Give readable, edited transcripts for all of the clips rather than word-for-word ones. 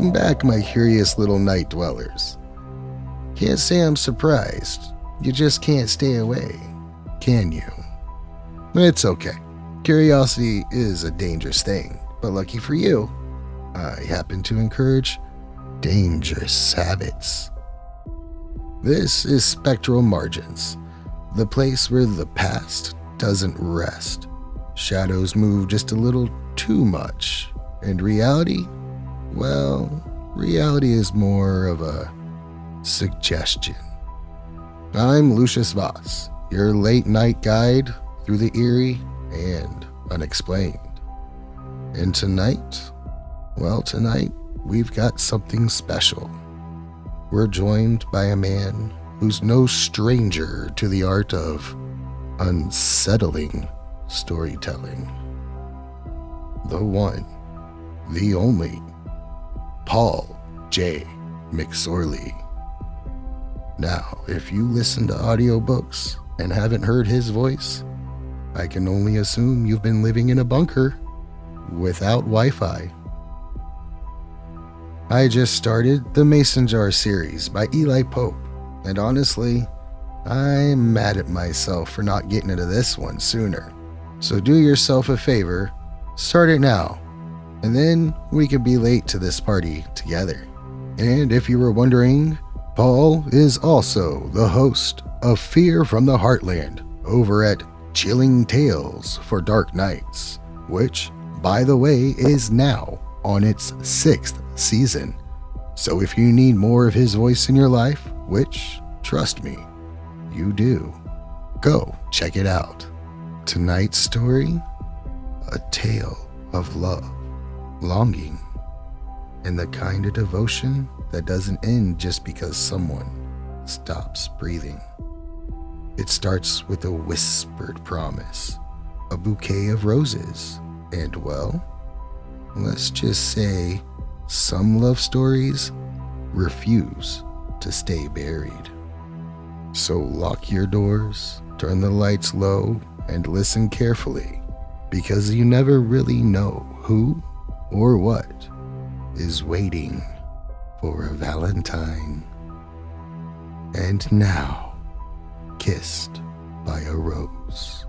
Welcome back, my curious little night dwellers. Can't say I'm surprised. You just can't stay away, can you? It's okay. Curiosity is a dangerous thing, but lucky for you, I happen to encourage dangerous habits. This is Spectral Margins, the place where the past doesn't rest. Shadows move just a little too much, and reality, well, reality is more of a suggestion. I'm Lucius Voss, your late night guide through the eerie and unexplained. And tonight, we've got something special. We're joined by a man who's no stranger to the art of unsettling storytelling. The one, the only, Paul J. McSorley. Now, if you listen to audiobooks and haven't heard his voice, I can only assume you've been living in a bunker without Wi-Fi. I just started the Mason Jar series by Eli Pope, and honestly, I'm mad at myself for not getting into this one sooner. So do yourself a favor, start it now, and then we could be late to this party together. And if you were wondering, Paul is also the host of Fear from the Heartland over at Chilling Tales for Dark Nights, which, by the way, is now on its 6th season. So if you need more of his voice in your life, which, trust me, you do, go check it out. Tonight's story, a tale of love, longing, and the kind of devotion that doesn't end just because someone stops breathing. It starts with a whispered promise, a bouquet of roses, and well, let's just say some love stories refuse to stay buried. So lock your doors, turn the lights low, and listen carefully, because you never really know who or what is waiting for a Valentine. And now, Kissed by a Rose.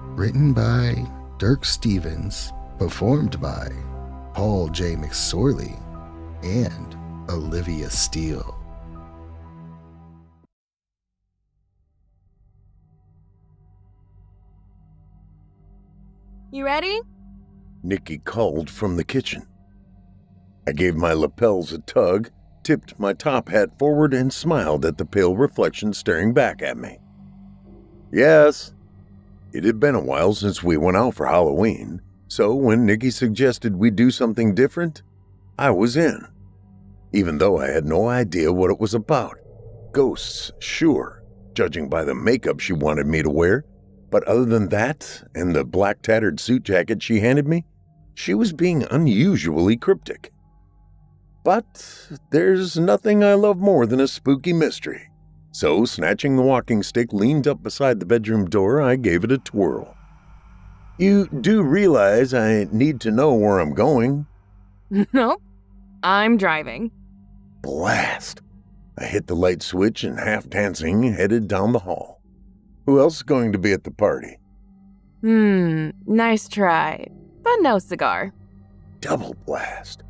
Written by Dirk Stevens, performed by Paul J. McSorley and Olivia Steele. You ready? Nikki called from the kitchen. I gave my lapels a tug, tipped my top hat forward, and smiled at the pale reflection staring back at me. Yes. It had been a while since we went out for Halloween, so when Nikki suggested we do something different, I was in. Even though I had no idea what it was about. Ghosts, sure, judging by the makeup she wanted me to wear, but other than that, and the black tattered suit jacket she handed me, she was being unusually cryptic. But there's nothing I love more than a spooky mystery. So, snatching the walking stick leaned up beside the bedroom door, I gave it a twirl. You do realize I need to know where I'm going? Nope. I'm driving. Blast! I hit the light switch and, half dancing, headed down the hall. Who else is going to be at the party? Nice try, but no cigar. Double blast.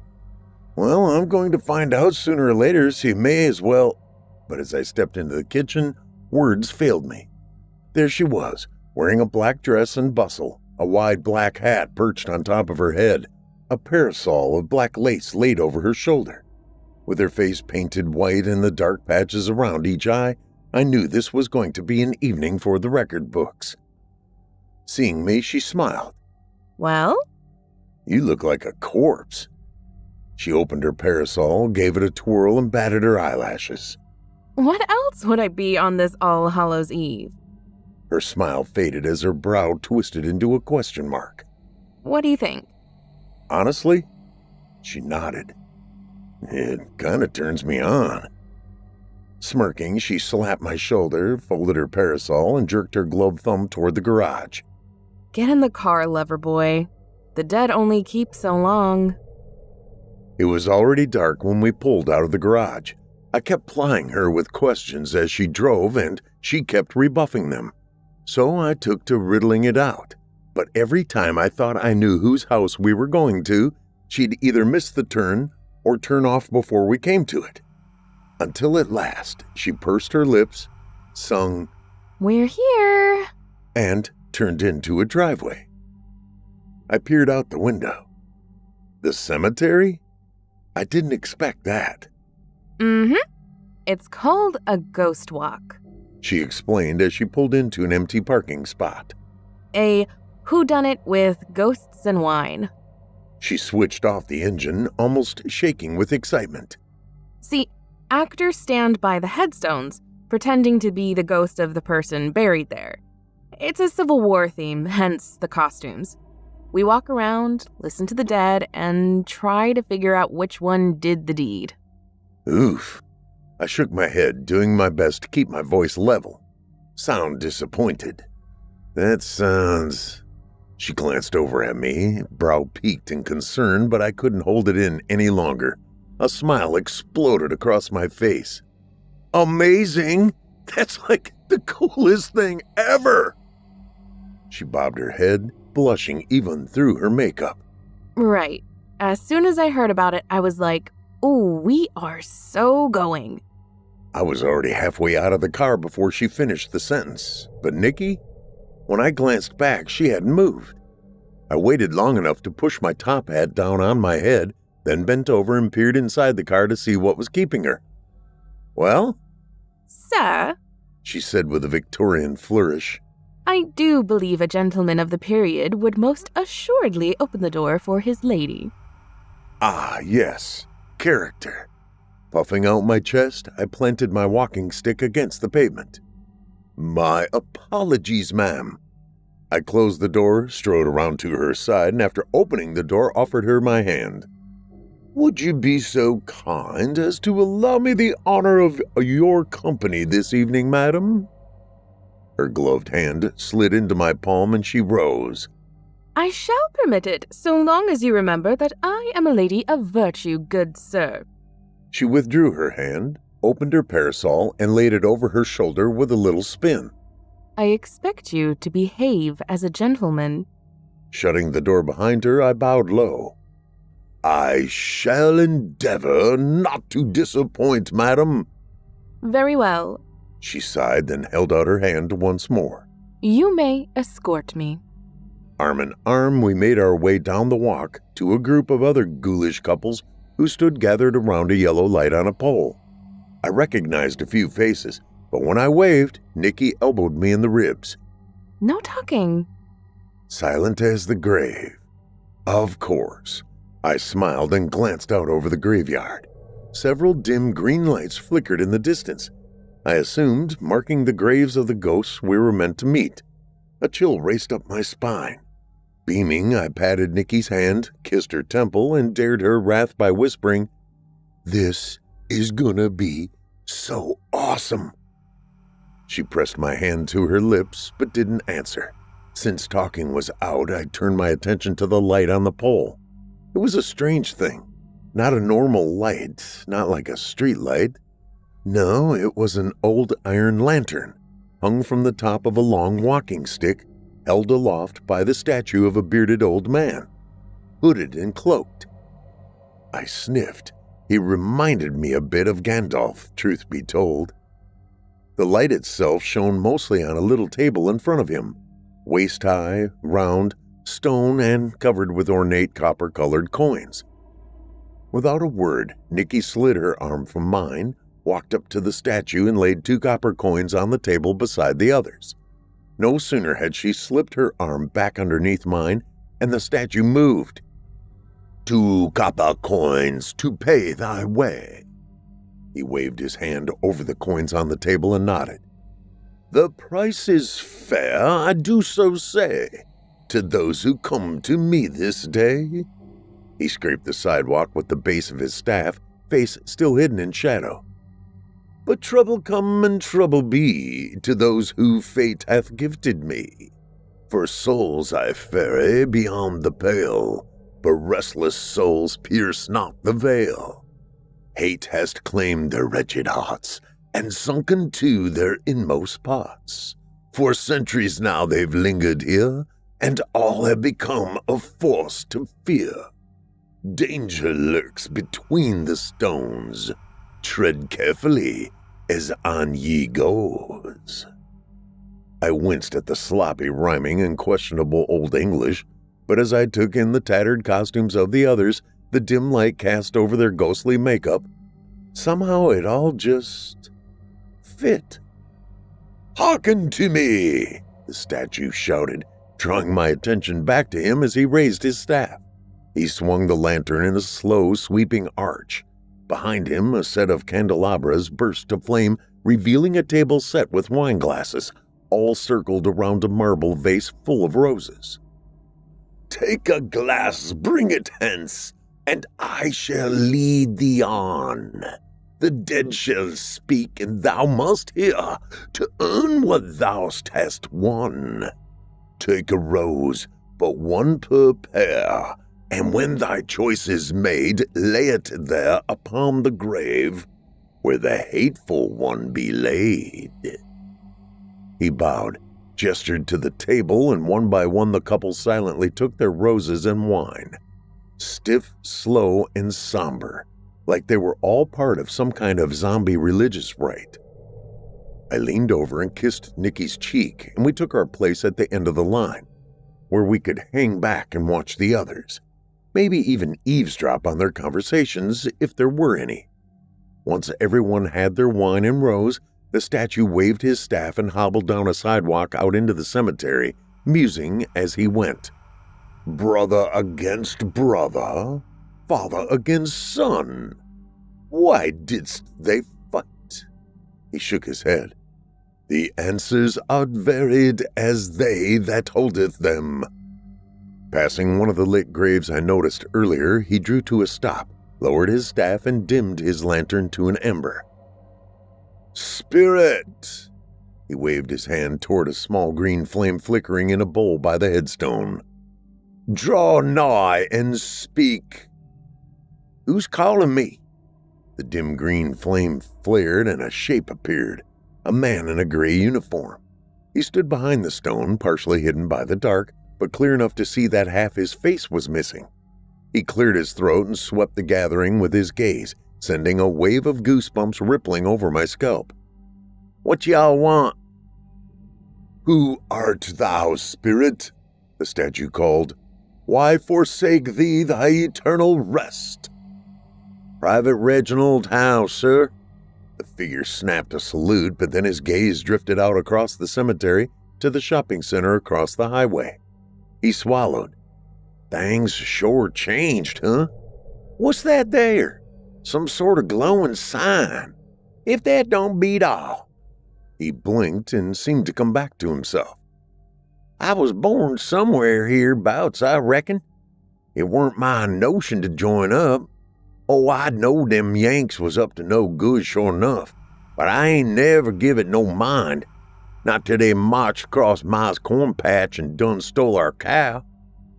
Well, I'm going to find out sooner or later, so you may as well. But as I stepped into the kitchen, words failed me. There she was, wearing a black dress and bustle, a wide black hat perched on top of her head, a parasol of black lace laid over her shoulder. With her face painted white and the dark patches around each eye, I knew this was going to be an evening for the record books. Seeing me, she smiled. Well? You look like a corpse. She opened her parasol, gave it a twirl, and batted her eyelashes. What else would I be on this All Hallows Eve? Her smile faded as her brow twisted into a question mark. What do you think? Honestly? She nodded. It kinda turns me on. Smirking, she slapped my shoulder, folded her parasol, and jerked her gloved thumb toward the garage. Get in the car, lover boy. The dead only keep so long. It was already dark when we pulled out of the garage. I kept plying her with questions as she drove, and she kept rebuffing them. So I took to riddling it out. But every time I thought I knew whose house we were going to, she'd either miss the turn or turn off before we came to it. Until at last, she pursed her lips, sung, "We're here." and turned into a driveway. I peered out the window. The cemetery? I didn't expect that. It's called a ghost walk. She explained as she pulled into an empty parking spot. A whodunit with ghosts and wine. She switched off the engine, almost shaking with excitement. See, actors stand by the headstones, pretending to be the ghost of the person buried there. It's a Civil War theme, hence the costumes. We walk around, listen to the dead, and try to figure out which one did the deed. Oof. I shook my head, doing my best to keep my voice level. Sound disappointed. That sounds... She glanced over at me, brow peaked in concern, but I couldn't hold it in any longer. A smile exploded across my face. Amazing! That's like the coolest thing ever! She bobbed her head, blushing even through her makeup. Right. As soon as I heard about it, I was like, "Ooh, we are so going." I was already halfway out of the car before she finished the sentence. But Nikki? When I glanced back, she hadn't moved. I waited long enough to push my top hat down on my head, then bent over and peered inside the car to see what was keeping her. "Well?" "Sir," she said with a Victorian flourish. "I do believe a gentleman of the period would most assuredly open the door for his lady." Ah, yes. Character. Puffing out my chest, I planted my walking stick against the pavement. "My apologies, ma'am." I closed the door, strode around to her side, and after opening the door, offered her my hand. "Would you be so kind as to allow me the honor of your company this evening, madam?" Her gloved hand slid into my palm and she rose. "I shall permit it, so long as you remember that I am a lady of virtue, good sir." She withdrew her hand, opened her parasol, and laid it over her shoulder with a little spin. "I expect you to behave as a gentleman." Shutting the door behind her, I bowed low. "I shall endeavor not to disappoint, madam." "Very well. She sighed, then held out her hand once more. You may escort me." Arm in arm, we made our way down the walk to a group of other ghoulish couples who stood gathered around a yellow light on a pole. I recognized a few faces, but when I waved, Nikki elbowed me in the ribs. "No talking." Silent as the grave. Of course. I smiled and glanced out over the graveyard. Several dim green lights flickered in the distance. I assumed marking the graves of the ghosts we were meant to meet. A chill raced up my spine. Beaming, I patted Nikki's hand, kissed her temple, and dared her wrath by whispering, "This is gonna be so awesome." She pressed my hand to her lips, but didn't answer. Since talking was out, I turned my attention to the light on the pole. It was a strange thing. Not a normal light, not like a street light. No, it was an old iron lantern, hung from the top of a long walking stick, held aloft by the statue of a bearded old man, hooded and cloaked. I sniffed. He reminded me a bit of Gandalf, truth be told. The light itself shone mostly on a little table in front of him, waist-high, round, stone, and covered with ornate copper-colored coins. Without a word, Nikki slid her arm from mine, walked up to the statue, and laid 2 copper coins on the table beside the others. No sooner had she slipped her arm back underneath mine, and the statue moved. 2 copper coins to pay thy way." He waved his hand over the coins on the table and nodded. "The price is fair, I do so say, to those who come to me this day." He scraped the sidewalk with the base of his staff, face still hidden in shadow. "But trouble come and trouble be to those who fate hath gifted me. For souls I ferry beyond the pale, but restless souls pierce not the veil. Hate has claimed their wretched hearts, and sunken to their inmost parts. For centuries now they've lingered here, and all have become a force to fear. Danger lurks between the stones. Tread carefully as on ye goes. I winced at the sloppy rhyming and questionable Old English, but as I took in the tattered costumes of the others, the dim light cast over their ghostly makeup, somehow it all just fit. "Hearken to me!" the statue shouted, drawing my attention back to him as he raised his staff. He swung the lantern in a slow, sweeping arch. Behind him, a set of candelabras burst to flame, revealing a table set with wine glasses, all circled around a marble vase full of roses. "Take a glass, bring it hence, and I shall lead thee on. The dead shall speak, and thou must hear, to earn what thou hast won. Take a rose, but one per pair, and when thy choice is made, lay it there upon the grave, where the hateful one be laid." He bowed, gestured to the table, and one by one the couple silently took their roses and wine. Stiff, slow, and somber, like they were all part of some kind of zombie religious rite. I leaned over and kissed Nikki's cheek, and we took our place at the end of the line, where we could hang back and watch the others, maybe even eavesdrop on their conversations if there were any. Once everyone had their wine and rose, the statue waved his staff and hobbled down a sidewalk out into the cemetery, musing as he went. "Brother against brother, father against son. Why didst they fight?" He shook his head. "The answers are varied as they that holdeth them." Passing one of the lit graves I noticed earlier, he drew to a stop, lowered his staff, and dimmed his lantern to an ember. "Spirit!" He waved his hand toward a small green flame flickering in a bowl by the headstone. "Draw nigh and speak." "Who's calling me?" The dim green flame flared and a shape appeared, a man in a gray uniform. He stood behind the stone, partially hidden by the dark, but clear enough to see that half his face was missing. He cleared his throat and swept the gathering with his gaze, sending a wave of goosebumps rippling over my scalp. "What y'all want?" "Who art thou, spirit?" the statue called. "Why forsake thee thy eternal rest?" "Private Reginald Howe, sir." The figure snapped a salute, but then his gaze drifted out across the cemetery to the shopping center across the highway. He swallowed. "Things sure changed, huh? What's that there? Some sort of glowing sign. If that don't beat all." He blinked and seemed to come back to himself. "I was born somewhere hereabouts, I reckon. It weren't my notion to join up. Oh, I know them Yanks was up to no good sure enough, but I ain't never give it no mind. Not till they marched across Ma's corn patch and done stole our cow.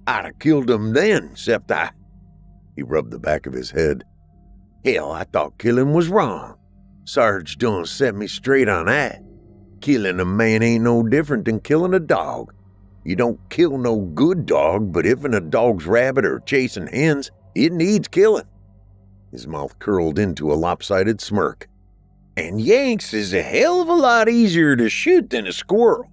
I'd have killed them then, except I..." He rubbed the back of his head. "Hell, I thought killing was wrong. Sarge done set me straight on that. Killing a man ain't no different than killing a dog. You don't kill no good dog, but if a dog's rabbit or chasing hens, it needs killing." His mouth curled into a lopsided smirk. "And Yanks is a hell of a lot easier to shoot than a squirrel."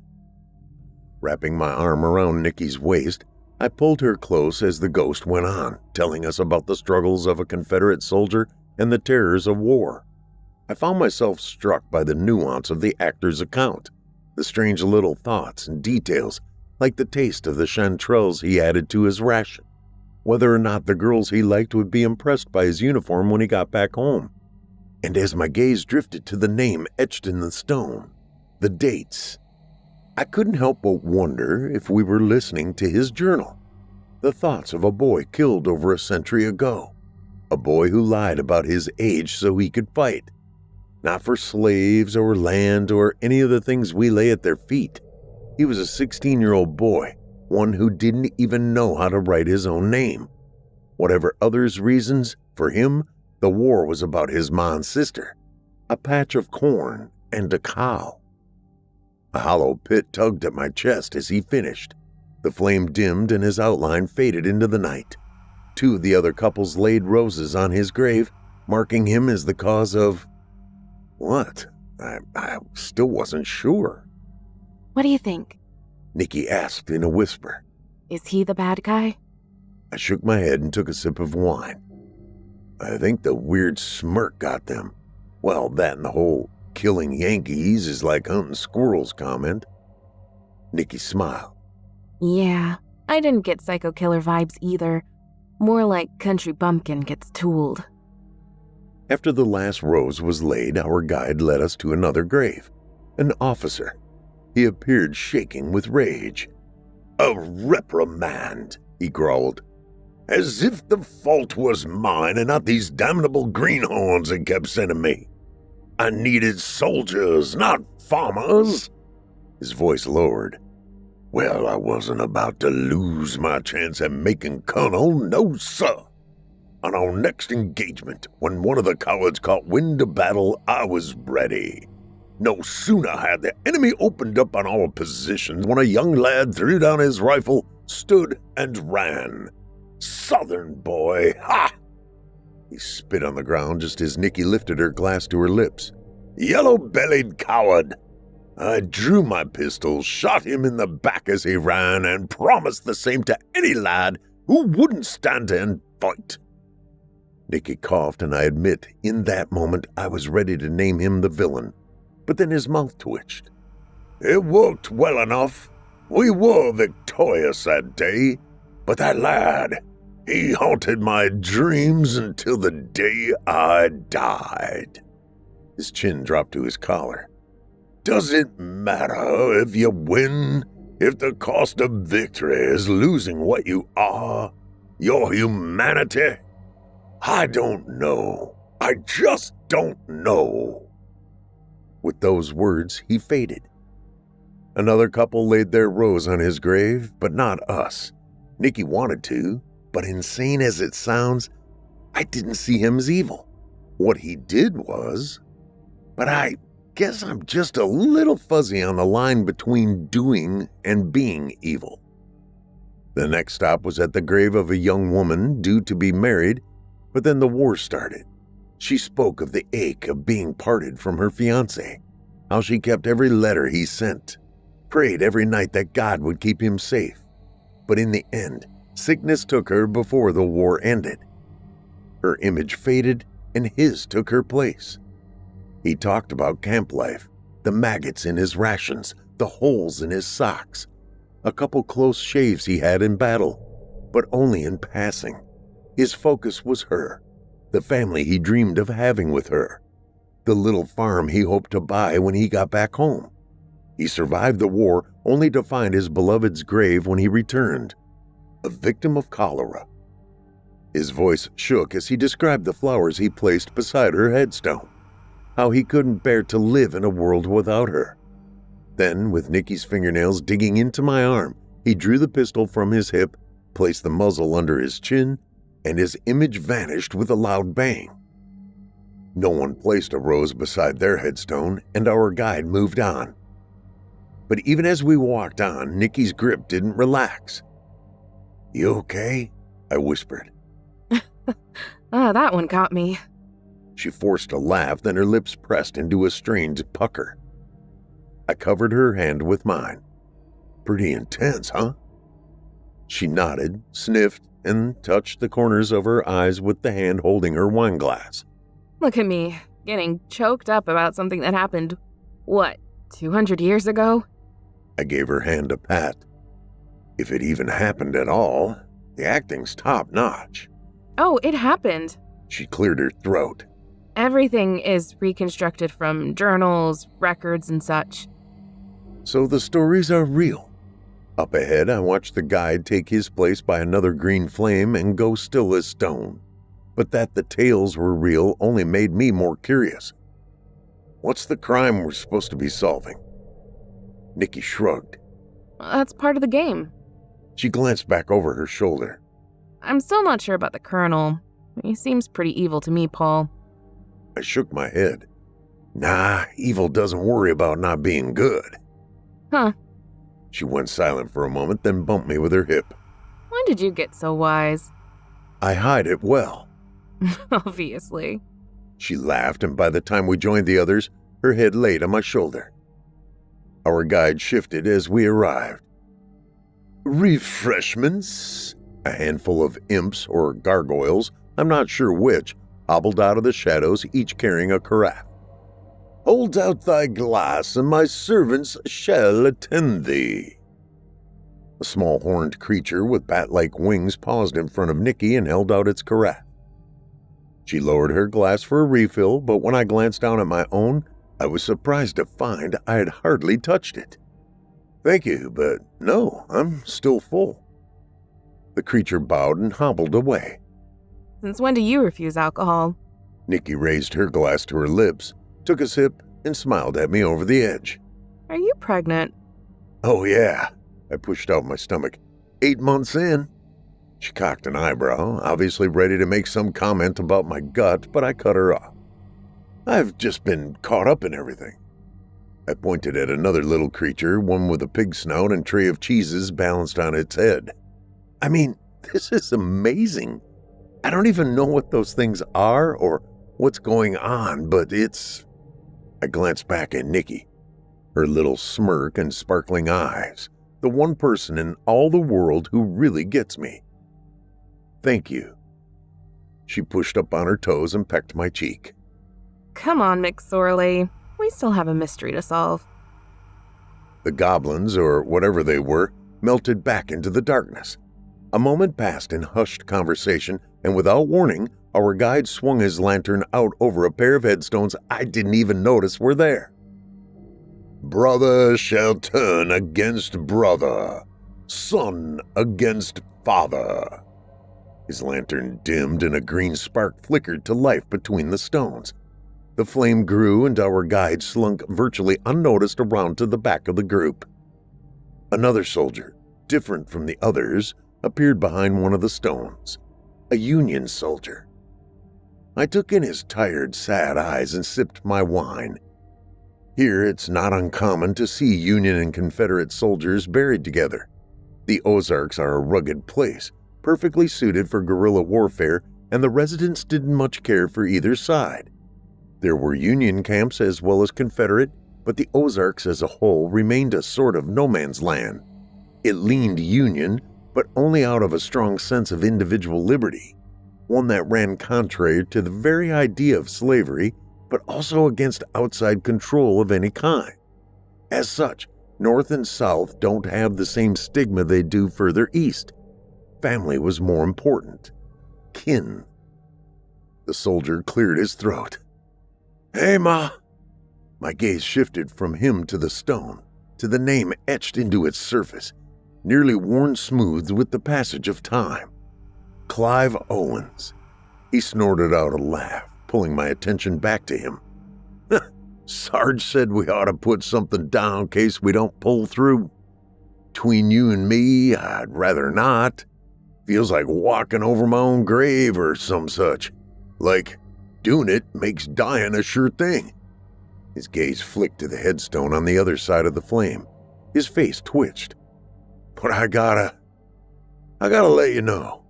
Wrapping my arm around Nikki's waist, I pulled her close as the ghost went on, telling us about the struggles of a Confederate soldier and the terrors of war. I found myself struck by the nuance of the actor's account, the strange little thoughts and details, like the taste of the chanterelles he added to his ration, whether or not the girls he liked would be impressed by his uniform when he got back home. And as my gaze drifted to the name etched in the stone, the dates, I couldn't help but wonder if we were listening to his journal, the thoughts of a boy killed over a century ago, a boy who lied about his age so he could fight, not for slaves or land or any of the things we lay at their feet. He was a 16-year-old boy, one who didn't even know how to write his own name, Whatever others' reasons, for him, the war was about his ma's sister, a patch of corn, and a cow. A hollow pit tugged at my chest as he finished. The flame dimmed and his outline faded into the night. 2 of the other couples laid roses on his grave, marking him as the cause of... What? I still wasn't sure. What do you think? Nikki asked in a whisper. Is he the bad guy? I shook my head and took a sip of wine. I think the weird smirk got them. Well, that and the whole killing Yankees is like hunting squirrels comment. Nikki smiled. Yeah, I didn't get psycho killer vibes either. More like country bumpkin gets tooled. After the last rose was laid, our guide led us to another grave. An officer. He appeared shaking with rage. "A reprimand," he growled. "As if the fault was mine and not these damnable greenhorns they kept sending me. I needed soldiers, not farmers." His voice lowered. "Well, I wasn't about to lose my chance at making colonel, no sir. On our next engagement, when one of the cowards caught wind of battle, I was ready. No sooner had the enemy opened up on our positions when a young lad threw down his rifle, stood, and ran. Southern boy, ha!" He spit on the ground just as Nikki lifted her glass to her lips. "Yellow-bellied coward!" I drew my pistol, shot him in the back as he ran, and promised the same to any lad who wouldn't stand and fight. Nikki coughed, and I admit, in that moment, I was ready to name him the villain, but then his mouth twitched. "It worked well enough. We were victorious that day, but that lad, he haunted my dreams until the day I died." His chin dropped to his collar. "Does it matter if you win, if the cost of victory is losing what you are, your humanity? I don't know. I just don't know." With those words, he faded. Another couple laid their rose on his grave, but not us. Nikki wanted to, but insane as it sounds, I didn't see him as evil. What he did was... But I guess I'm just a little fuzzy on the line between doing and being evil. The next stop was at the grave of a young woman due to be married, but then the war started. She spoke of the ache of being parted from her fiancé, how she kept every letter he sent, prayed every night that God would keep him safe. But in the end, sickness took her before the war ended. Her image faded and his took her place. He talked about camp life, the maggots in his rations, the holes in his socks, a couple close shaves he had in battle, but only in passing. His focus was her, the family he dreamed of having with her, the little farm he hoped to buy when he got back home. He survived the war only to find his beloved's grave when he returned, a victim of cholera. His voice shook as he described the flowers he placed beside her headstone, how he couldn't bear to live in a world without her. Then, with Nikki's fingernails digging into my arm, he drew the pistol from his hip, placed the muzzle under his chin, and his image vanished with a loud bang. No one placed a rose beside their headstone, and our guide moved on. But even as we walked on, Nikki's grip didn't relax. "You okay?" I whispered. That one got me. She forced a laugh, then her lips pressed into a strained pucker. I covered her hand with mine. "Pretty intense, huh?" She nodded, sniffed, and touched the corners of her eyes with the hand holding her wine glass. Look at me, getting choked up about something that happened, 200 years ago? I gave her hand a pat. If it even happened at all, the acting's top-notch. Oh, it happened. She cleared her throat. Everything is reconstructed from journals, records, and such. So the stories are real. Up ahead, I watched the guide take his place by another green flame and go still as stone. But that the tales were real only made me more curious. What's the crime we're supposed to be solving? Nikki shrugged. That's part of the game. She glanced back over her shoulder. I'm still not sure about the Colonel. He seems pretty evil to me, Paul. I shook my head. Nah, evil doesn't worry about not being good. Huh. She went silent for a moment, then bumped me with her hip. When did you get so wise? I hide it well. Obviously. She laughed, and by the time we joined the others, her head laid on my shoulder. Our guide shifted as we arrived. Refreshments? A handful of imps or gargoyles, I'm not sure which, hobbled out of the shadows, each carrying a carafe. Hold out thy glass, and my servants shall attend thee. A small horned creature with bat-like wings paused in front of Nikki and held out its carafe. She lowered her glass for a refill, but when I glanced down at my own, I was surprised to find I had hardly touched it. Thank you, but no, I'm still full. The creature bowed and hobbled away. Since when do you refuse alcohol? Nikki raised her glass to her lips, took a sip, and smiled at me over the edge. Are you pregnant? Oh yeah, I pushed out my stomach. 8 months in. She cocked an eyebrow, obviously ready to make some comment about my gut, but I cut her off. I've just been caught up in everything. I pointed at another little creature, one with a pig snout and tray of cheeses balanced on its head. I mean, this is amazing. I don't even know what those things are or what's going on, but it's... I glanced back at Nikki, her little smirk and sparkling eyes, the one person in all the world who really gets me. Thank you. She pushed up on her toes and pecked my cheek. Come on, McSorley. We still have a mystery to solve. The goblins, or whatever they were, melted back into the darkness. A moment passed in hushed conversation, and without warning, our guide swung his lantern out over a pair of headstones I didn't even notice were there. Brother shall turn against brother, son against father. His lantern dimmed and a green spark flickered to life between the stones. The flame grew and our guide slunk virtually unnoticed around to the back of the group. Another soldier, different from the others, appeared behind one of the stones. A Union soldier. I took in his tired, sad eyes and sipped my wine. Here it's not uncommon to see Union and Confederate soldiers buried together. The Ozarks are a rugged place, perfectly suited for guerrilla warfare, and the residents didn't much care for either side. There were Union camps as well as Confederate, but the Ozarks as a whole remained a sort of no man's land. It leaned Union, but only out of a strong sense of individual liberty, one that ran contrary to the very idea of slavery, but also against outside control of any kind. As such, North and South don't have the same stigma they do further east. Family was more important. Kin. The soldier cleared his throat. Hey, Ma. My gaze shifted from him to the stone, to the name etched into its surface, nearly worn smooth with the passage of time. Clive Owens. He snorted out a laugh, pulling my attention back to him. Sarge said we ought to put something down in case we don't pull through. Between you and me, I'd rather not. Feels like walking over my own grave or some such. Like, doing it makes dying a sure thing. His gaze flicked to the headstone on the other side of the flame. His face twitched. But I gotta let you know.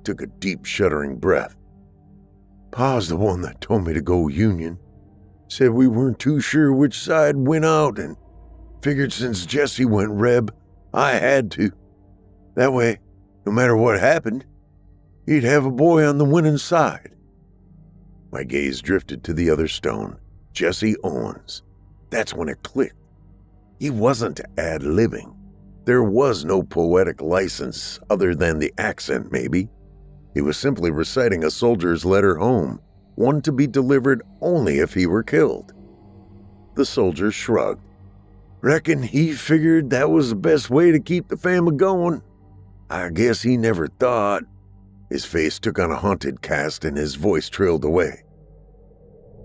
Took a deep, shuddering breath. Pa's the one that told me to go Union. Said we weren't too sure which side went out and figured since Jesse went Reb, I had to. That way, no matter what happened, he'd have a boy on the winning side. My gaze drifted to the other stone, Jesse Owens. That's when it clicked. He wasn't ad-libbing. There was no poetic license other than the accent, maybe. He was simply reciting a soldier's letter home, one to be delivered only if he were killed. The soldier shrugged. Reckon he figured that was the best way to keep the family going. I guess he never thought. His face took on a haunted cast and his voice trailed away.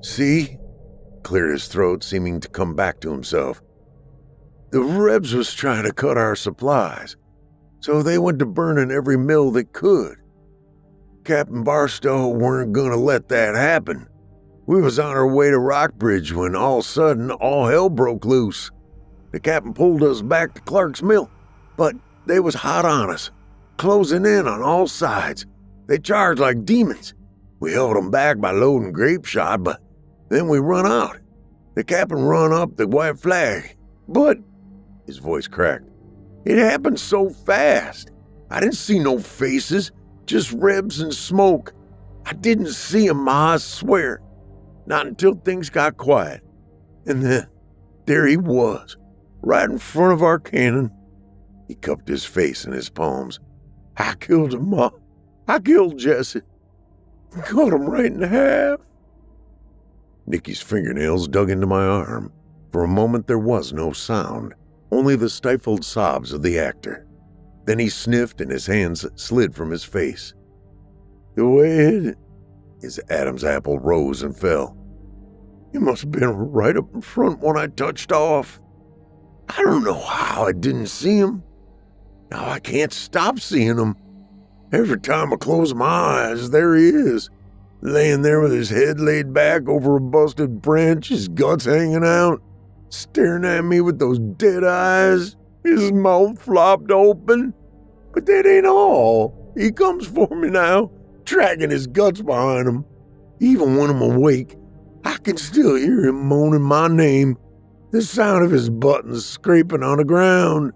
See? Cleared his throat, seeming to come back to himself. The Rebs was trying to cut our supplies, so they went to burning every mill that could. Captain Barstow weren't gonna let that happen. We was on our way to Rockbridge when all of a sudden all hell broke loose. The captain pulled us back to Clark's Mill, but they was hot on us, closing in on all sides. They charged like demons. We held them back by loading grape shot, but then we run out. The captain run up the white flag, but, his voice cracked, it happened so fast. I didn't see no faces, just rebs and smoke. I didn't see him, Ma, I swear. Not until things got quiet. And then, there he was, right in front of our cannon. He cupped his face in his palms. I killed him, Ma. I killed Jesse. Cut him right in half. Nikki's fingernails dug into my arm. For a moment there was no sound, only the stifled sobs of the actor. Then he sniffed and his hands slid from his face. The way his Adam's apple rose and fell. He must have been right up in front when I touched off. I don't know how I didn't see him. Now I can't stop seeing him. Every time I close my eyes, there he is, laying there with his head laid back over a busted branch, his guts hanging out, staring at me with those dead eyes, his mouth flopped open. But that ain't all. He comes for me now, dragging his guts behind him. Even when I'm awake, I can still hear him moaning my name, the sound of his buttons scraping on the ground.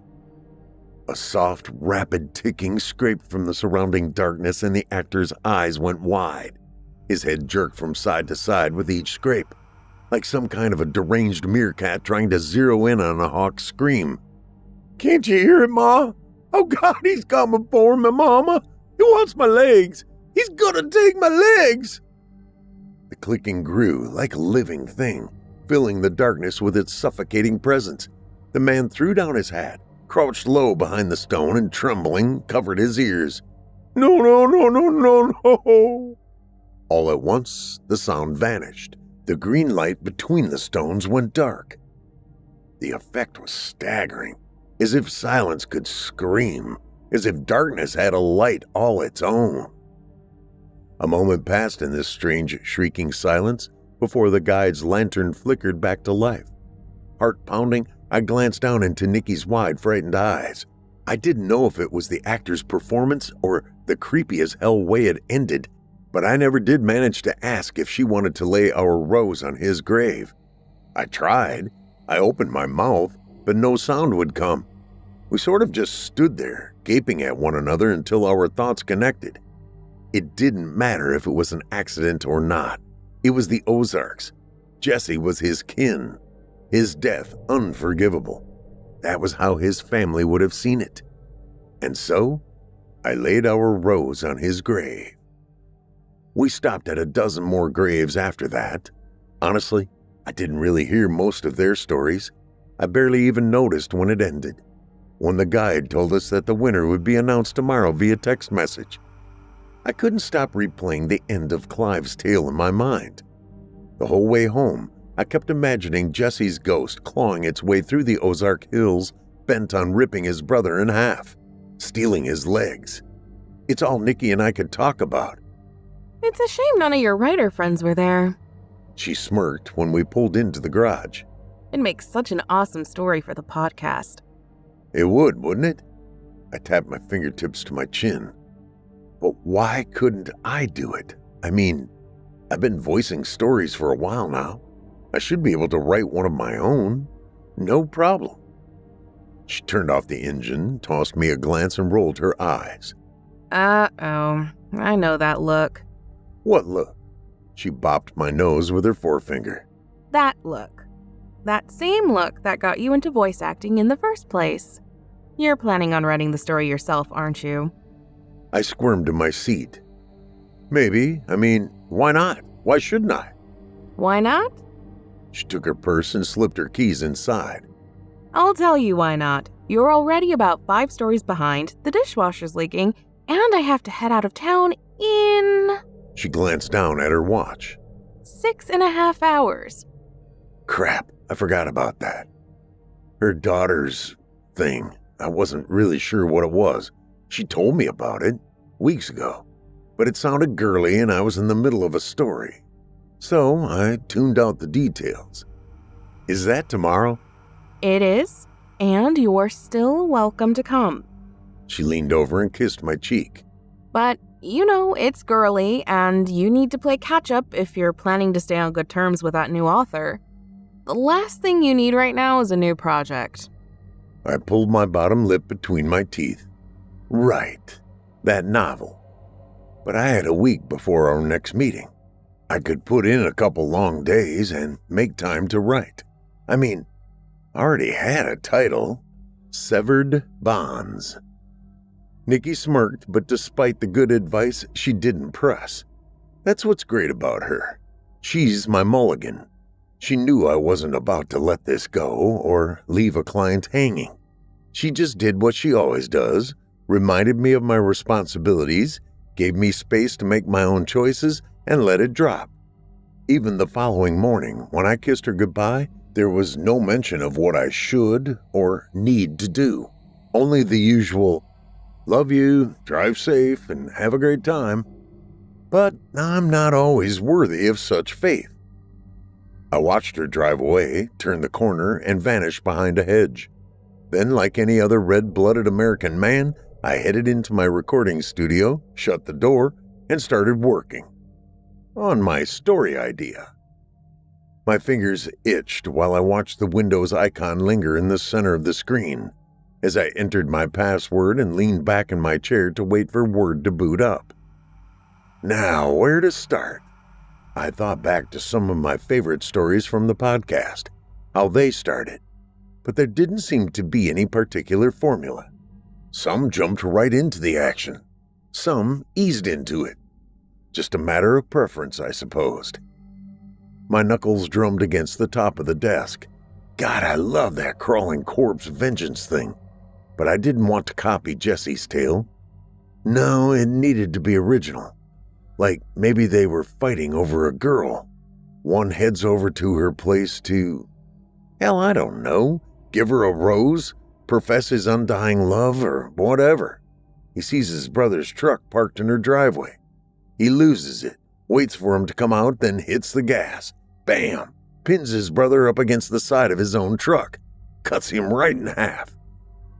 A soft, rapid ticking scraped from the surrounding darkness, and the actor's eyes went wide. His head jerked from side to side with each scrape, like some kind of a deranged meerkat trying to zero in on a hawk's scream. Can't you hear it, Ma? Oh, God, he's coming for me, Mama. He wants my legs. He's gonna take my legs. The clicking grew like a living thing, filling the darkness with its suffocating presence. The man threw down his hat, crouched low behind the stone, and trembling, covered his ears. No, no, no, no, no, no. All at once, the sound vanished. The green light between the stones went dark. The effect was staggering, as if silence could scream, as if darkness had a light all its own. A moment passed in this strange, shrieking silence before the guide's lantern flickered back to life. Heart pounding, I glanced down into Nikki's wide, frightened eyes. I didn't know if it was the actor's performance or the creepy as hell way it ended, but I never did manage to ask if she wanted to lay our rose on his grave. I tried. I opened my mouth, but no sound would come. We sort of just stood there, gaping at one another until our thoughts connected. It didn't matter if it was an accident or not. It was the Ozarks. Jesse was his kin. His death unforgivable. That was how his family would have seen it. And so, I laid our rose on his grave. We stopped at a dozen more graves after that. Honestly, I didn't really hear most of their stories. I barely even noticed when it ended, when the guide told us that the winner would be announced tomorrow via text message. I couldn't stop replaying the end of Clive's tale in my mind. The whole way home, I kept imagining Jesse's ghost clawing its way through the Ozark Hills, bent on ripping his brother in half, stealing his legs. It's all Nikki and I could talk about. It's a shame none of your writer friends were there. She smirked when we pulled into the garage. It makes such an awesome story for the podcast. It would, wouldn't it? I tapped my fingertips to my chin. But why couldn't I do it? I mean, I've been voicing stories for a while now. I should be able to write one of my own. No problem. She turned off the engine, tossed me a glance, and rolled her eyes. Uh-oh. I know that look. What look? She bopped my nose with her forefinger. That look. That same look that got you into voice acting in the first place. You're planning on writing the story yourself, aren't you? I squirmed in my seat. Maybe. I mean, why not? Why shouldn't I? Why not? She took her purse and slipped her keys inside. I'll tell you why not. You're already about 5 stories behind, the dishwasher's leaking, and I have to head out of town in... She glanced down at her watch. 6.5 hours. Crap, I forgot about that. Her daughter's thing. I wasn't really sure what it was. She told me about it weeks ago. but it sounded girly and I was in the middle of a story. So I tuned out the details. Is that tomorrow? It is, and you're still welcome to come. She leaned over and kissed my cheek. But, you know, it's girly, and you need to play catch-up if you're planning to stay on good terms with that new author. The last thing you need right now is a new project. I pulled my bottom lip between my teeth. Right, that novel. But I had a week before our next meeting. I could put in a couple long days and make time to write. I mean, I already had a title, Severed Bonds. Nikki smirked, but despite the good advice, she didn't press. That's what's great about her. She's my mulligan. She knew I wasn't about to let this go or leave a client hanging. She just did what she always does, reminded me of my responsibilities, gave me space to make my own choices, and let it drop. Even the following morning, when I kissed her goodbye, there was no mention of what I should or need to do. Only the usual, love you, drive safe, and have a great time. But I'm not always worthy of such faith. I watched her drive away, turn the corner, and vanish behind a hedge. Then, like any other red-blooded American man, I headed into my recording studio, shut the door, and started working on my story idea. My fingers itched while I watched the Windows icon linger in the center of the screen as I entered my password and leaned back in my chair to wait for Word to boot up. Now, where to start? I thought back to some of my favorite stories from the podcast, how they started, but there didn't seem to be any particular formula. Some jumped right into the action. Some eased into it. Just a matter of preference, I supposed. My knuckles drummed against the top of the desk. God, I love that crawling corpse vengeance thing. But I didn't want to copy Jesse's tale. No, it needed to be original. Like maybe they were fighting over a girl. One heads over to her place to... hell, I don't know. Give her a rose? Profess his undying love or whatever. He sees his brother's truck parked in her driveway. He loses it, waits for him to come out, then hits the gas. Bam! Pins his brother up against the side of his own truck. Cuts him right in half.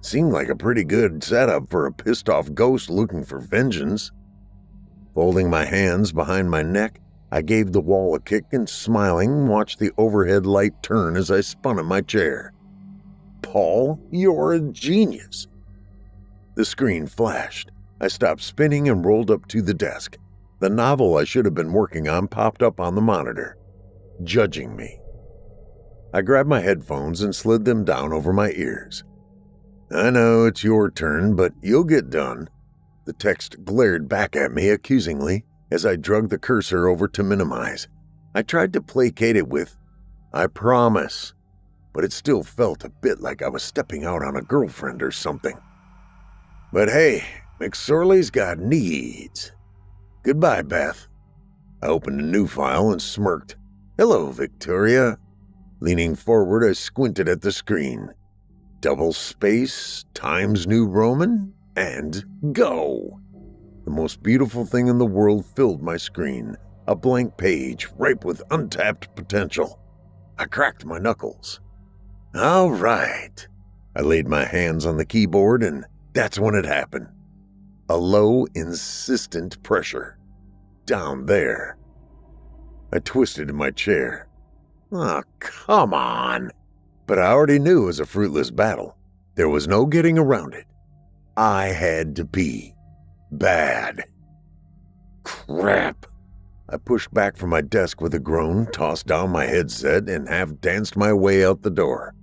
Seemed like a pretty good setup for a pissed-off ghost looking for vengeance. Folding my hands behind my neck, I gave the wall a kick and, smiling, watched the overhead light turn as I spun in my chair. Paul, you're a genius. The screen flashed. I stopped spinning and rolled up to the desk. The novel I should have been working on popped up on the monitor, judging me. I grabbed my headphones and slid them down over my ears. I know it's your turn, but you'll get done. The text glared back at me accusingly as I dragged the cursor over to minimize. I tried to placate it with, I promise, but it still felt a bit like I was stepping out on a girlfriend or something. But hey, McSorley's got needs. Goodbye, Beth. I opened a new file and smirked. Hello, Victoria. Leaning forward, I squinted at the screen. Double space, Times New Roman, and go. The most beautiful thing in the world filled my screen, a blank page ripe with untapped potential. I cracked my knuckles. All right. I laid my hands on the keyboard, and that's when it happened. A low, insistent pressure. Down there. I twisted in my chair. Oh, come on. But I already knew it was a fruitless battle. There was no getting around it. I had to be bad. Crap. I pushed back from my desk with a groan, tossed down my headset, and half-danced my way out the door.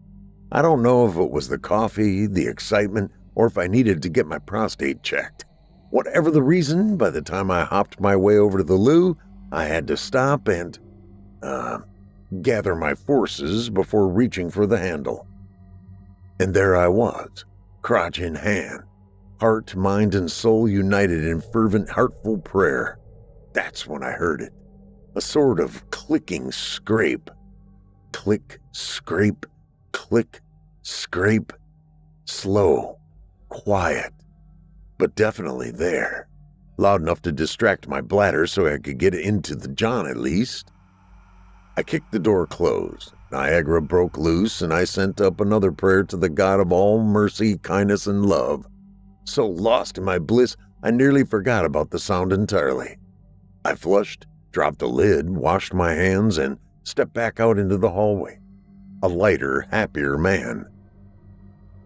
I don't know if it was the coffee, the excitement, or if I needed to get my prostate checked. Whatever the reason, by the time I hopped my way over to the loo, I had to stop and, gather my forces before reaching for the handle. And there I was, crotch in hand, heart, mind, and soul united in fervent, heartful prayer. That's when I heard it. A sort of clicking scrape. Click, scrape, click, scrape. Slow, quiet, but definitely there. loud enough to distract my bladder so I could get into the John at least. I kicked the door closed. Niagara broke loose, and I sent up another prayer to the God of all mercy, kindness, and love. So lost in my bliss, I nearly forgot about the sound entirely. I flushed, dropped the lid, washed my hands, and stepped back out into the hallway. A lighter, happier man.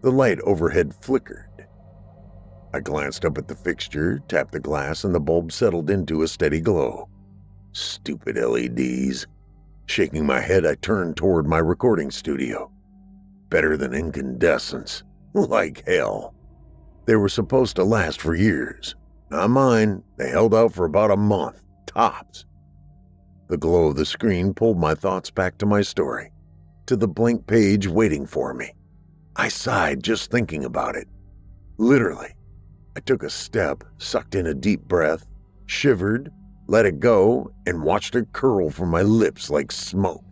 The light overhead flickered. I glanced up at the fixture, tapped the glass, and the bulb settled into a steady glow. Stupid LEDs. Shaking my head, I turned toward my recording studio. Better than incandescents. Like hell. They were supposed to last for years. Not mine. They held out for about a month, tops. The glow of the screen pulled my thoughts back to my story, to the blank page waiting for me. I sighed just thinking about it. Literally. I took a step, sucked in a deep breath, shivered, let it go, and watched it curl from my lips like smoke.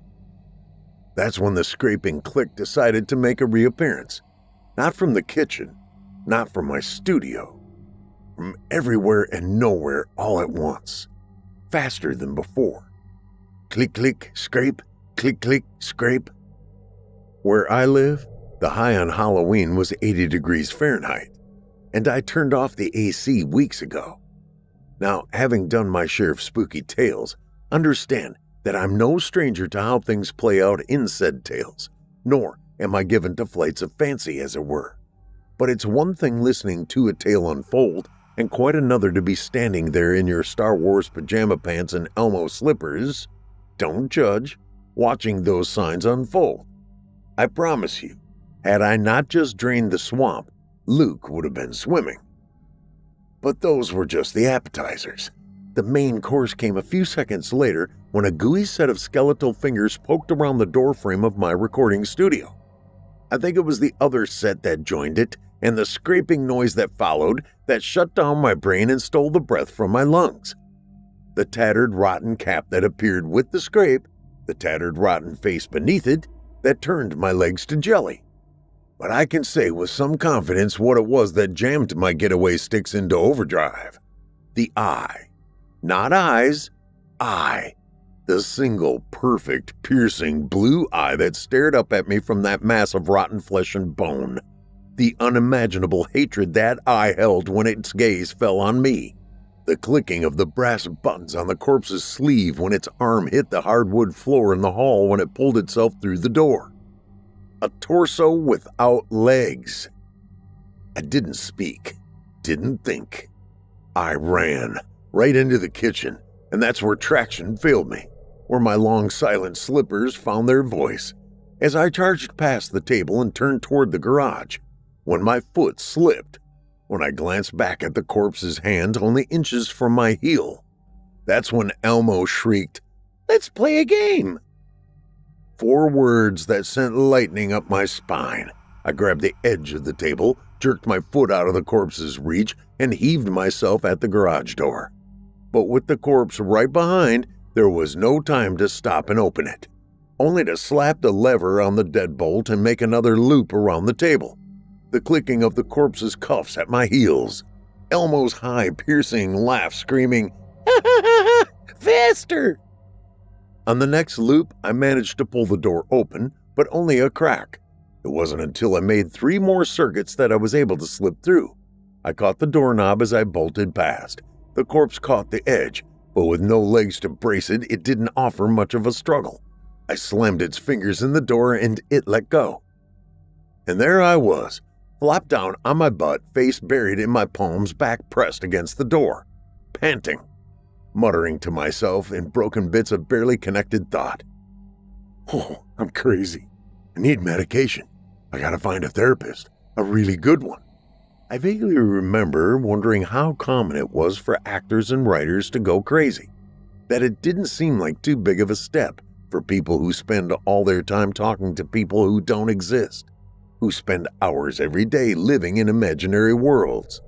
That's when the scraping click decided to make a reappearance. Not from the kitchen, not from my studio. From everywhere and nowhere all at once. Faster than before. Click, click, scrape, click, click, scrape. Where I live, the high on Halloween was 80 degrees Fahrenheit, and I turned off the AC weeks ago. Now, having done my share of spooky tales, understand that I'm no stranger to how things play out in said tales, nor am I given to flights of fancy, as it were. But it's one thing listening to a tale unfold, and quite another to be standing there in your Star Wars pajama pants and Elmo slippers, don't judge, watching those signs unfold. I promise you, had I not just drained the swamp, Luke would have been swimming. But those were just the appetizers. The main course came a few seconds later when a gooey set of skeletal fingers poked around the doorframe of my recording studio. I think it was the other set that joined it, and the scraping noise that followed that shut down my brain and stole the breath from my lungs. The tattered, rotten cap that appeared with the scrape, the tattered, rotten face beneath it that turned my legs to jelly. But I can say with some confidence what it was that jammed my getaway sticks into overdrive. The eye. Not eyes. Eye. The single, perfect, piercing blue eye that stared up at me from that mass of rotten flesh and bone. The unimaginable hatred that eye held when its gaze fell on me. The clicking of the brass buttons on the corpse's sleeve when its arm hit the hardwood floor in the hall when it pulled itself through the door. A torso without legs. I didn't speak, didn't think. I ran right into the kitchen, and that's where traction failed me, where my long silent slippers found their voice, as I charged past the table and turned toward the garage, when my foot slipped, when I glanced back at the corpse's hand only inches from my heel. That's when Elmo shrieked, "Let's play a game!" 4 words that sent lightning up my spine. I grabbed the edge of the table, jerked my foot out of the corpse's reach, and heaved myself at the garage door. But with the corpse right behind, there was no time to stop and open it, only to slap the lever on the deadbolt and make another loop around the table. The clicking of the corpse's cuffs at my heels. Elmo's high, piercing laugh screaming, "Ha ha ha ha! Faster!" On the next loop, I managed to pull the door open, but only a crack. It wasn't until I made 3 more circuits that I was able to slip through. I caught the doorknob as I bolted past. The corpse caught the edge, but with no legs to brace it, it didn't offer much of a struggle. I slammed its fingers in the door and it let go. And there I was, flopped down on my butt, face buried in my palms, back pressed against the door, panting, muttering to myself in broken bits of barely connected thought. "Oh, I'm crazy. I need medication. I gotta find a therapist, a really good one." I vaguely remember wondering how common it was for actors and writers to go crazy, that it didn't seem like too big of a step for people who spend all their time talking to people who don't exist, who spend hours every day living in imaginary worlds.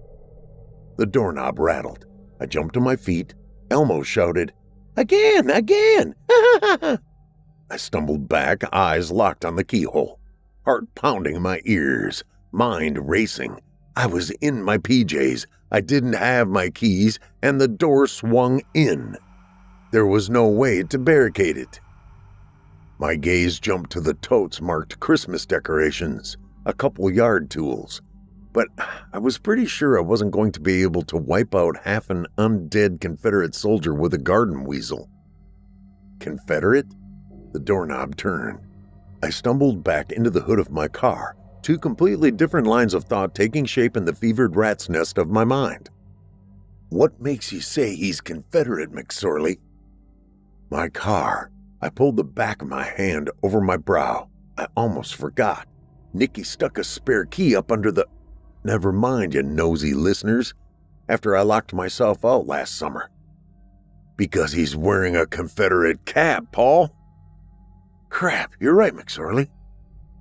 The doorknob rattled. I jumped to my feet. Elmo shouted, "Again, again!" I stumbled back, eyes locked on the keyhole, heart pounding in my ears, mind racing. I was in my PJs. I didn't have my keys, and the door swung in. There was no way to barricade it. My gaze jumped to the totes marked Christmas decorations, a couple yard tools, but I was pretty sure I wasn't going to be able to wipe out half an undead Confederate soldier with a garden weasel. Confederate? The doorknob turned. I stumbled back into the hood of my car, two completely different lines of thought taking shape in the fevered rat's nest of my mind. What makes you say he's Confederate, McSorley? My car. I pulled the back of my hand over my brow. I almost forgot. Nikki stuck a spare key up under the... Never mind, you nosy listeners, after I locked myself out last summer. Because he's wearing a Confederate cap, Paul. Crap, you're right, McSorley.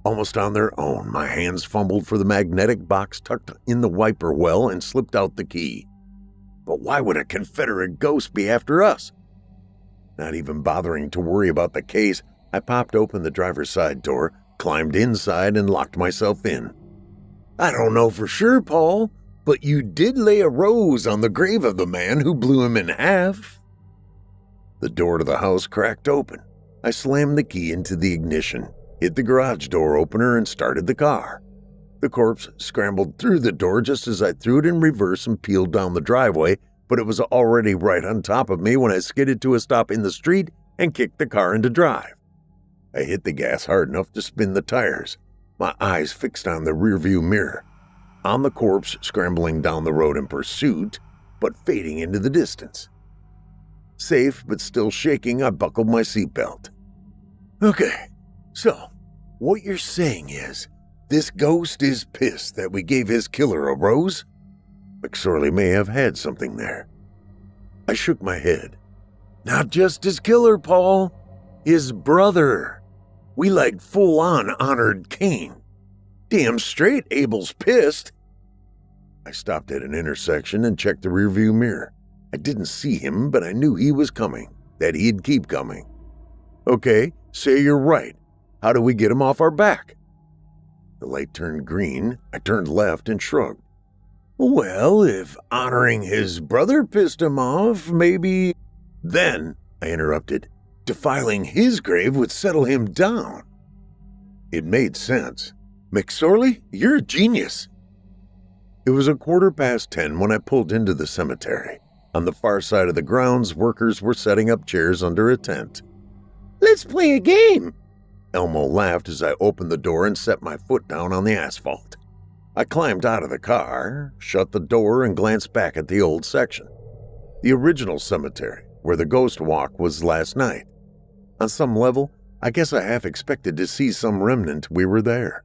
Almost on their own, my hands fumbled for the magnetic box tucked in the wiper well and slipped out the key. But why would a Confederate ghost be after us? Not even bothering to worry about the case, I popped open the driver's side door, climbed inside, and locked myself in. I don't know for sure, Paul, but you did lay a rose on the grave of the man who blew him in half. The door to the house cracked open. I slammed the key into the ignition, hit the garage door opener, and started the car. The corpse scrambled through the door just as I threw it in reverse and peeled down the driveway, but it was already right on top of me when I skidded to a stop in the street and kicked the car into drive. I hit the gas hard enough to spin the tires, my eyes fixed on the rearview mirror, on the corpse scrambling down the road in pursuit, but fading into the distance. Safe but still shaking, I buckled my seatbelt. Okay, so what you're saying is, this ghost is pissed that we gave his killer a rose? McSorley may have had something there. I shook my head. Not just his killer, Paul. His brother. We like full-on honored Cain. Damn straight Abel's pissed. I stopped at an intersection and checked the rearview mirror. I didn't see him, but I knew he was coming, that he'd keep coming. Okay, say you're right. How do we get him off our back? The light turned green. I turned left and shrugged. Well, if honoring his brother pissed him off, maybe... Then, I interrupted, defiling his grave would settle him down. It made sense. McSorley, you're a genius. It was 10:15 when I pulled into the cemetery. On the far side of the grounds, workers were setting up chairs under a tent. Let's play a game. Elmo laughed as I opened the door and set my foot down on the asphalt. I climbed out of the car, shut the door, and glanced back at the old section. The original cemetery, where the ghost walk was last night. On some level, I guess I half expected to see some remnant we were there.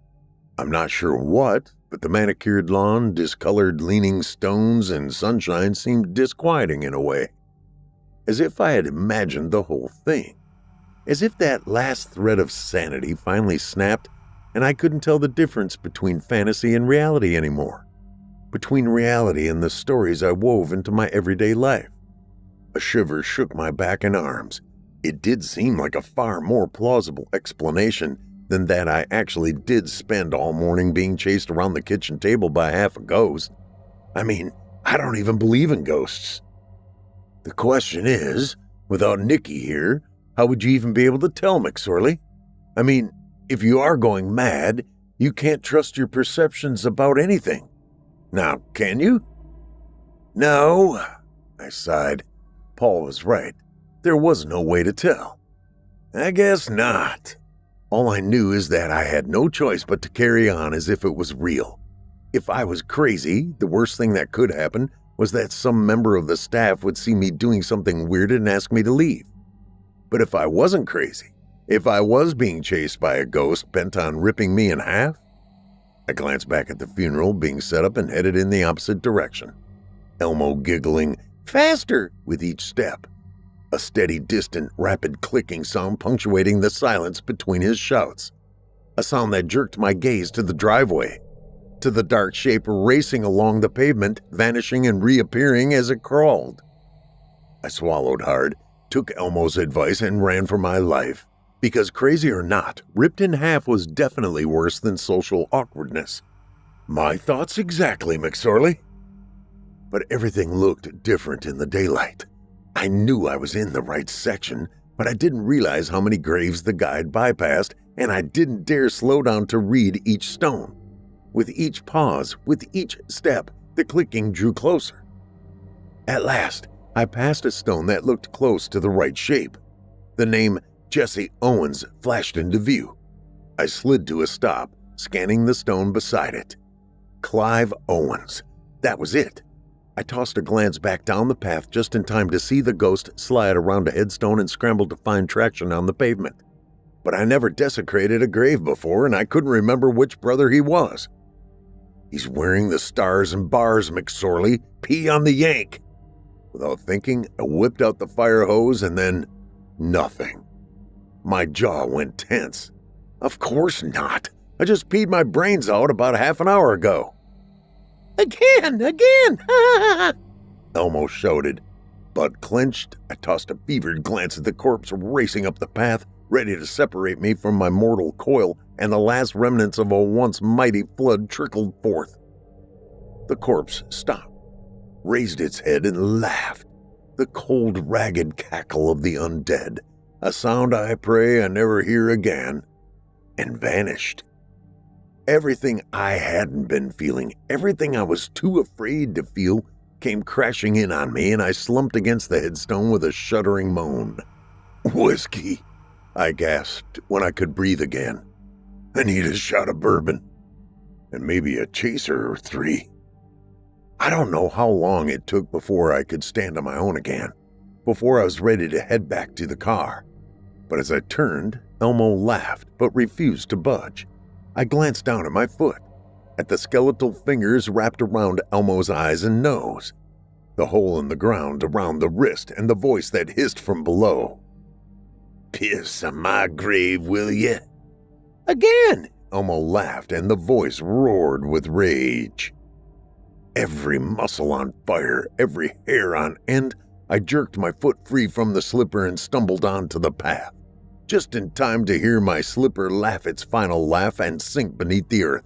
I'm not sure what, but the manicured lawn, discolored leaning stones, and sunshine seemed disquieting in a way. As if I had imagined the whole thing. As if that last thread of sanity finally snapped and I couldn't tell the difference between fantasy and reality anymore. Between reality and the stories I wove into my everyday life. A shiver shook my back and arms. It did seem like a far more plausible explanation than that I actually did spend all morning being chased around the kitchen table by half a ghost. I mean, I don't even believe in ghosts. The question is, without Nikki here, how would you even be able to tell, McSorley? I mean, if you are going mad, you can't trust your perceptions about anything. Now, can you? No, I sighed. Paul was right. There was no way to tell. I guess not. All I knew is that I had no choice but to carry on as if it was real. If I was crazy, the worst thing that could happen was that some member of the staff would see me doing something weird and ask me to leave. But if I wasn't crazy, if I was being chased by a ghost bent on ripping me in half, I glanced back at the funeral being set up and headed in the opposite direction. Elmo giggling, faster, with each step. A steady, distant, rapid clicking sound punctuating the silence between his shouts. A sound that jerked my gaze to the driveway, to the dark shape racing along the pavement, vanishing and reappearing as it crawled. I swallowed hard, took Elmo's advice, and ran for my life. Because crazy or not, ripped in half was definitely worse than social awkwardness. My thoughts exactly, McSorley. but everything looked different in the daylight. I knew I was in the right section, but I didn't realize how many graves the guide bypassed, and I didn't dare slow down to read each stone. With each pause, with each step, the clicking drew closer. At last, I passed a stone that looked close to the right shape. The name Jesse Owens flashed into view. I slid to a stop, scanning the stone beside it. Clive Owens. That was it. I tossed a glance back down the path just in time to see the ghost slide around a headstone and scramble to find traction on the pavement. But I never desecrated a grave before, and I couldn't remember which brother he was. He's wearing the stars and bars, McSorley. Pee on the yank. Without thinking, I whipped out the fire hose and then nothing. My jaw went tense. Of course not. I just peed my brains out about half an hour ago. Again! Elmo shouted. Butt clenched, I tossed a fevered glance at the corpse racing up the path, ready to separate me from my mortal coil, and the last remnants of a once mighty flood trickled forth. The corpse stopped, raised its head, and laughed. The cold, ragged cackle of the undead, a sound I pray I never hear again, and vanished. Everything I hadn't been feeling, everything I was too afraid to feel, came crashing in on me, and I slumped against the headstone with a shuddering moan. Whiskey, I gasped when I could breathe again. I need a shot of bourbon, and maybe a chaser or 3. I don't know how long it took before I could stand on my own again, before I was ready to head back to the car. But as I turned, Elmo laughed but refused to budge. I glanced down at my foot, at the skeletal fingers wrapped around Elmo's eyes and nose, the hole in the ground around the wrist, and the voice that hissed from below. Piss on my grave, will ye? Again! Elmo laughed, and the voice roared with rage. Every muscle on fire, every hair on end, I jerked my foot free from the slipper and stumbled onto the path, just in time to hear my slipper laugh its final laugh and sink beneath the earth.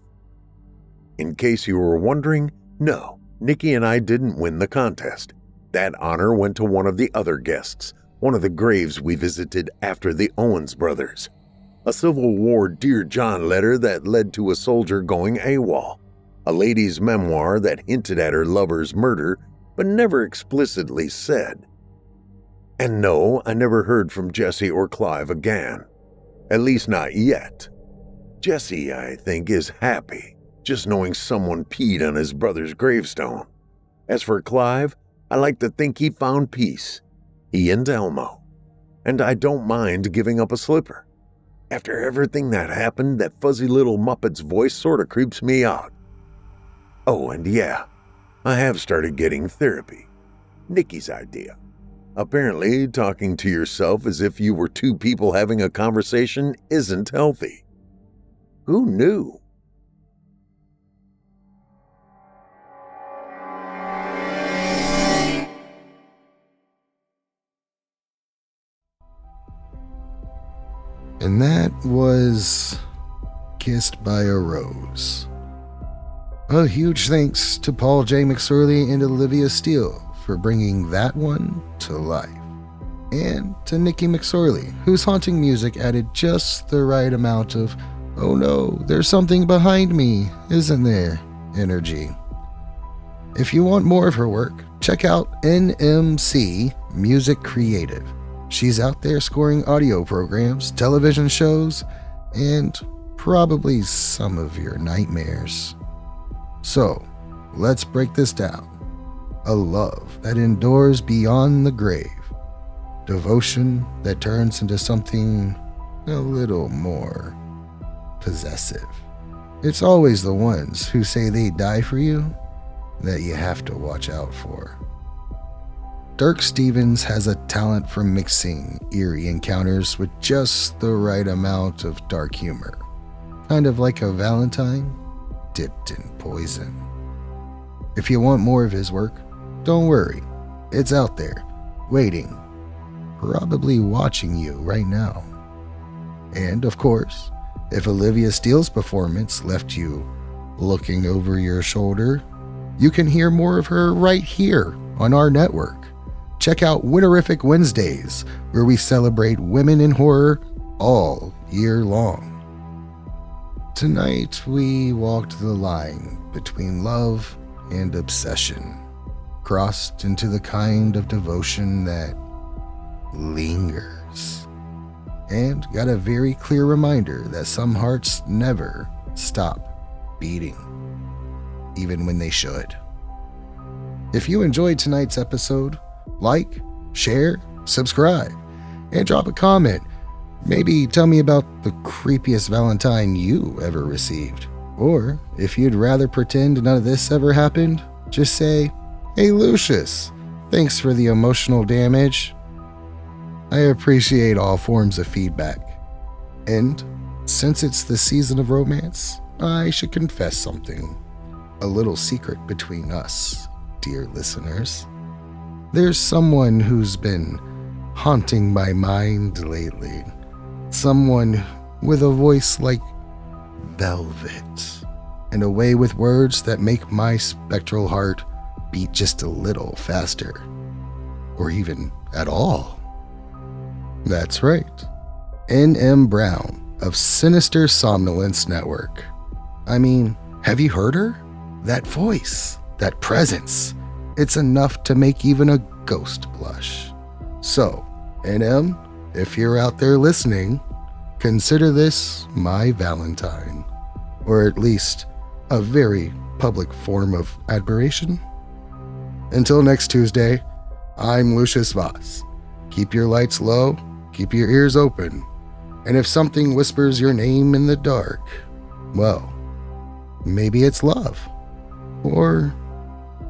In case you were wondering, no, Nikki and I didn't win the contest. That honor went to one of the other guests, one of the graves we visited after the Owens brothers. A Civil War Dear John letter that led to a soldier going AWOL. A lady's memoir that hinted at her lover's murder, but never explicitly said. And no, I never heard from Jesse or Clive again. At least not yet. Jesse, I think, is happy, just knowing someone peed on his brother's gravestone. As for Clive, I like to think he found peace. He and Elmo. And I don't mind giving up a slipper. After everything that happened, that fuzzy little Muppet's voice sort of creeps me out. Oh, and yeah, I have started getting therapy. Nikki's idea. Apparently, talking to yourself as if you were two people having a conversation isn't healthy. Who knew? And that was Kissed by a Rose. A huge thanks to Paul J. McSorley and Olivia Steele for bringing that one to life. And to Nikki McSorley, whose haunting music added just the right amount of, oh no, there's something behind me, isn't there, energy. If you want more of her work, check out NMC Music Creative. She's out there scoring audio programs, television shows, and probably some of your nightmares. So, let's break this down. A love that endures beyond the grave. Devotion that turns into something a little more possessive. It's always the ones who say they die for you that you have to watch out for. Dirk Stevens has a talent for mixing eerie encounters with just the right amount of dark humor. Kind of like a Valentine dipped in poison. If you want more of his work, don't worry. It's out there, waiting, probably watching you right now. And of course, if Olivia Steele's performance left you looking over your shoulder, You can hear more of her right here on our network. Check out Winterific Wednesdays, where we celebrate women in horror all year long. Tonight, we walked the line between love and obsession, crossed into the kind of devotion that lingers, and got a very clear reminder that some hearts never stop beating, even when they should. If you enjoyed tonight's episode, like, share, subscribe, and drop a comment. Maybe tell me about the creepiest Valentine you ever received. Or, if you'd rather pretend none of this ever happened, just say, "Hey Lucius, thanks for the emotional damage." I appreciate all forms of feedback. And, since it's the season of romance, I should confess something. A little secret between us, dear listeners. There's someone who's been haunting my mind lately. Someone with a voice like velvet, and a way with words that make my spectral heart beat just a little faster. Or even at all. That's right. N.M. Brown of Sinister Somnolence Network. I mean, have you heard her? That voice, that presence. It's enough to make even a ghost blush. So, N.M., if you're out there listening, consider this my Valentine, or at least a very public form of admiration. Until next Tuesday, I'm Lucius Voss. Keep your lights low, keep your ears open, and if something whispers your name in the dark, well, maybe it's love, or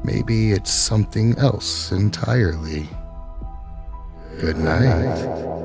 maybe it's something else entirely. Good night.